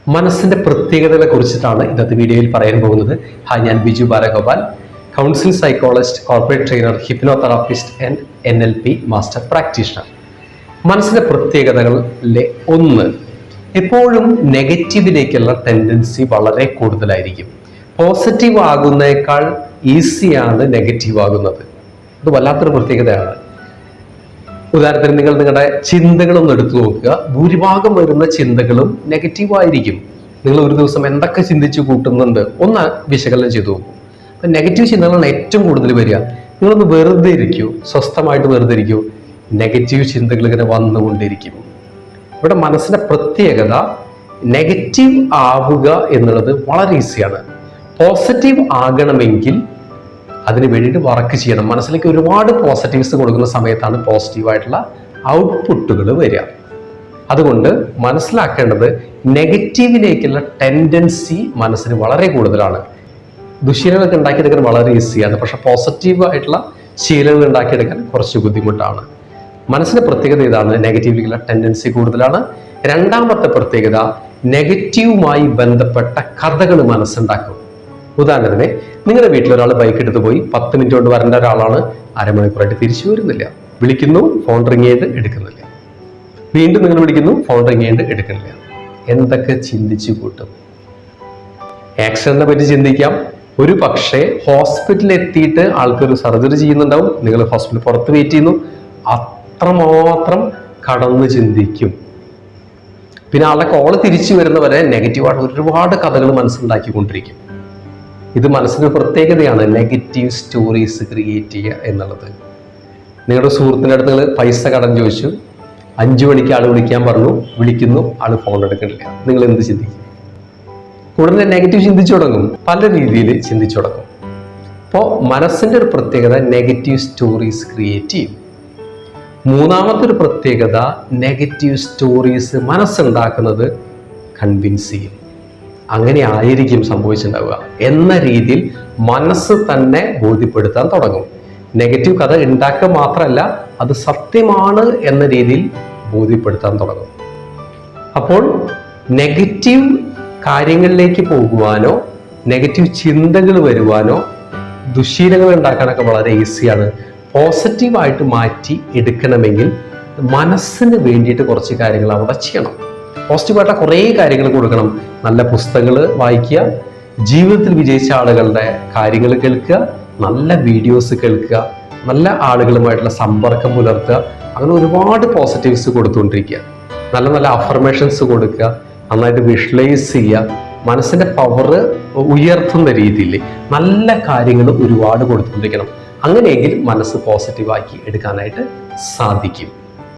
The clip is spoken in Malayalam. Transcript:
മനസ്സിന്റെ പ്രത്യേകതകളെ കുറിച്ചിട്ടാണ് ഇന്നത്തെ വീഡിയോയിൽ പറയാൻ പോകുന്നത്. ഹായ്, ഞാൻ Biju Balagopal, counselling psychologist, corporate trainer, hypnotherapist and NLP master practitioner. മനസ്സിന്റെ പ്രത്യേകതകളിലെ ഒന്ന്, എപ്പോഴും നെഗറ്റീവിലേക്കുള്ള ടെൻഡൻസി വളരെ കൂടുതലായിരിക്കും. പോസിറ്റീവ് ആകുന്നേക്കാൾ ഈസിയാണ് നെഗറ്റീവ് ആകുന്നത്. ഇത് വല്ലാത്തൊരു പ്രത്യേകതയാണ്. ഉദാഹരണത്തിന് നിങ്ങൾ നിങ്ങളുടെ ചിന്തകളൊന്നും എടുത്തു നോക്കുക. ഭൂരിഭാഗം വരുന്ന ചിന്തകളും നെഗറ്റീവായിരിക്കും. നിങ്ങൾ ഒരു ദിവസം എന്തൊക്കെ ചിന്തിച്ചു കൂട്ടുന്നുണ്ട് ഒന്ന് വിശകലനം ചെയ്തു നോക്കൂ. അപ്പം നെഗറ്റീവ് ചിന്തകളാണ് ഏറ്റവും കൂടുതൽ വരിക. നിങ്ങളൊന്ന് വെറുതെ ഇരിക്കൂ, സ്വസ്ഥമായിട്ട് വെറുതെ ഇരിക്കൂ, നെഗറ്റീവ് ചിന്തകൾ ഇങ്ങനെ വന്നുകൊണ്ടിരിക്കും. ഇവിടെ മനസ്സിന്റെ പ്രത്യേകത നെഗറ്റീവ് ആവുക എന്നുള്ളത് വളരെ ഈസിയാണ്. പോസിറ്റീവ് ആകണമെങ്കിൽ അതിന് വേണ്ടിയിട്ട് വർക്ക് ചെയ്യണം. മനസ്സിലേക്ക് ഒരുപാട് പോസിറ്റീവ്സ് കൊടുക്കുന്ന സമയത്താണ് പോസിറ്റീവായിട്ടുള്ള ഔട്ട്പുട്ടുകൾ വരിക. അതുകൊണ്ട് മനസ്സിലാക്കേണ്ടത് നെഗറ്റീവിലേക്കുള്ള ടെൻഡൻസി മനസ്സിന് വളരെ കൂടുതലാണ്. ദുശീലങ്ങളൊക്കെ ഉണ്ടാക്കിയെടുക്കാൻ വളരെ ഈസിയാണ്, പക്ഷെ പോസിറ്റീവായിട്ടുള്ള ശീലങ്ങൾ ഉണ്ടാക്കിയെടുക്കാൻ കുറച്ച് ബുദ്ധിമുട്ടാണ്. മനസ്സിന്റെ പ്രത്യേകത ഇതാണ്, നെഗറ്റീവിലേക്കുള്ള ടെൻഡൻസി കൂടുതലാണ്. രണ്ടാമത്തെ പ്രത്യേകത, നെഗറ്റീവുമായി ബന്ധപ്പെട്ട കഥകൾ മനസ്സുണ്ടാക്കും. ഉദാഹരണത്തിന്, നിങ്ങളുടെ വീട്ടിലൊരാൾ ബൈക്ക് എടുത്ത് പോയി 10 മിനിറ്റ് കൊണ്ട് വരേണ്ട ഒരാളാണ്, അരമണിക്കൂറായിട്ട് തിരിച്ചു വരുന്നില്ല. വിളിക്കുന്നു, ഫോൺ റിങ് ചെയ്ത് എടുക്കുന്നില്ല. വീണ്ടും നിങ്ങൾ വിളിക്കുന്നു, ഫോൺ റിങ് ചെയ്ത് എടുക്കുന്നില്ല. എന്തൊക്കെ ചിന്തിച്ചു കൂട്ടും. ആക്സിഡന്റിനെ പറ്റി ചിന്തിക്കാം. ഒരു പക്ഷേ ഹോസ്പിറ്റലിൽ എത്തിയിട്ട് ആൾക്കൊരു സർജറി ചെയ്യുന്നുണ്ടാവും, നിങ്ങൾ ഹോസ്പിറ്റലിൽ പുറത്ത് വെയിറ്റ് ചെയ്യുന്നു, അത്രമാത്രം കടന്ന് ചിന്തിക്കും. പിന്നെ ആളുടെ കോള് തിരിച്ചു വരുന്നവരെ നെഗറ്റീവായിട്ട് ഒരുപാട് കഥകൾ മനസ്സിലുണ്ടാക്കിക്കൊണ്ടിരിക്കും. ഇത് മനസ്സിന് പ്രത്യേകതയാണ്, നെഗറ്റീവ് സ്റ്റോറീസ് ക്രിയേറ്റ് ചെയ്യുക എന്നുള്ളത്. നിങ്ങളുടെ സുഹൃത്തിൻ്റെ അടുത്ത് നിങ്ങൾ പൈസ കടം ചോദിച്ചു, 5 മണിക്ക് ആൾ വിളിക്കാൻ പറഞ്ഞു, വിളിക്കുന്നു, ആൾ ഫോൺ എടുക്കണില്ല. നിങ്ങൾ എന്ത് ചിന്തിക്കും? കൂടുതൽ നെഗറ്റീവ് ചിന്തിച്ചു തുടങ്ങും, പല രീതിയിൽ ചിന്തിച്ചു തുടങ്ങും. അപ്പോൾ മനസ്സിൻ്റെ ഒരു പ്രത്യേകത നെഗറ്റീവ് സ്റ്റോറീസ് ക്രിയേറ്റ് ചെയ്യും. മൂന്നാമത്തെ ഒരു പ്രത്യേകത, നെഗറ്റീവ് സ്റ്റോറീസ് മനസ്സുണ്ടാക്കുന്നത് കൺവിൻസ് ചെയ്യും. അങ്ങനെ ആയിരിക്കും സംഭവിച്ചിട്ടുണ്ടാവുക എന്ന രീതിയിൽ മനസ്സ് തന്നെ ബോധ്യപ്പെടുത്താൻ തുടങ്ങും. നെഗറ്റീവ് കഥ ഉണ്ടാക്കുക മാത്രമല്ല, അത് സത്യമാണ് എന്ന രീതിയിൽ ബോധ്യപ്പെടുത്താൻ തുടങ്ങും. അപ്പോൾ നെഗറ്റീവ് കാര്യങ്ങളിലേക്ക് പോകുവാനോ നെഗറ്റീവ് ചിന്തകൾ വരുവാനോ ദുശീലങ്ങൾ ഉണ്ടാക്കാനൊക്കെ വളരെ ഈസിയാണ്. പോസിറ്റീവായിട്ട് മാറ്റി എടുക്കണമെങ്കിൽ മനസ്സിന് വേണ്ടിയിട്ട് കുറച്ച് കാര്യങ്ങൾ അവിടെ ചെയ്യണം. പോസിറ്റീവായിട്ട് കുറേ കാര്യങ്ങൾ കൊടുക്കണം. നല്ല പുസ്തകങ്ങൾ വായിക്കുക, ജീവിതത്തിൽ വിജയിച്ച ആളുകളുടെ കാര്യങ്ങൾ കേൾക്കുക, നല്ല വീഡിയോസ് കേൾക്കുക, നല്ല ആളുകളുമായിട്ടുള്ള സമ്പർക്കം പുലർത്തുക. അങ്ങനെ ഒരുപാട് പോസിറ്റീവ്സ് കൊടുത്തുകൊണ്ടിരിക്കുക. നല്ല നല്ല അഫർമേഷൻസ് കൊടുക്കുക, നന്നായിട്ട് വിഷ്വലൈസ് ചെയ്യുക. മനസ്സിന്റെ പവർ ഉയർത്തുന്ന രീതിയിൽ നല്ല കാര്യങ്ങൾ ഒരുപാട് കൊടുത്തുകൊണ്ടിരിക്കണം. അങ്ങനെയെങ്കിൽ മനസ്സ് പോസിറ്റീവാക്കി എടുക്കാനായിട്ട് സാധിക്കും.